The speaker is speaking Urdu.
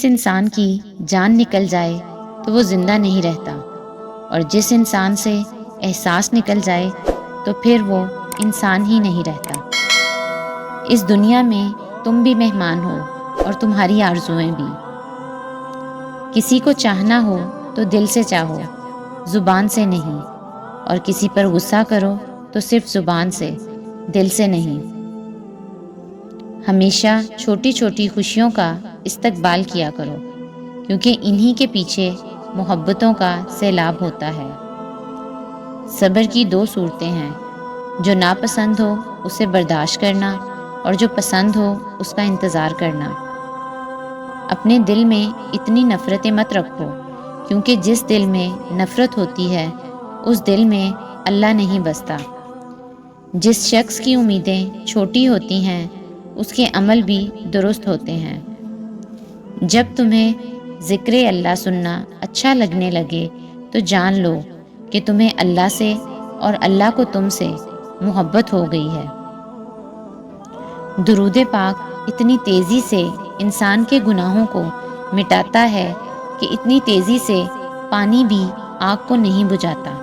جس انسان کی جان نکل جائے تو وہ زندہ نہیں رہتا، اور جس انسان سے احساس نکل جائے تو پھر وہ انسان ہی نہیں رہتا۔ اس دنیا میں تم بھی مہمان ہو اور تمہاری آرزوئیں بھی۔ کسی کو چاہنا ہو تو دل سے چاہو، زبان سے نہیں، اور کسی پر غصہ کرو تو صرف زبان سے، دل سے نہیں۔ ہمیشہ چھوٹی چھوٹی خوشیوں کا استقبال کیا کرو، کیونکہ انہی کے پیچھے محبتوں کا سیلاب ہوتا ہے۔ صبر کی دو صورتیں ہیں، جو ناپسند ہو اسے برداشت کرنا، اور جو پسند ہو اس کا انتظار کرنا۔ اپنے دل میں اتنی نفرتیں مت رکھو، کیونکہ جس دل میں نفرت ہوتی ہے اس دل میں اللہ نہیں بستا۔ جس شخص کی امیدیں چھوٹی ہوتی ہیں اس کے عمل بھی درست ہوتے ہیں۔ جب تمہیں ذکر اللہ سننا اچھا لگنے لگے تو جان لو کہ تمہیں اللہ سے اور اللہ کو تم سے محبت ہو گئی ہے۔ درود پاک اتنی تیزی سے انسان کے گناہوں کو مٹاتا ہے کہ اتنی تیزی سے پانی بھی آگ کو نہیں بجھاتا۔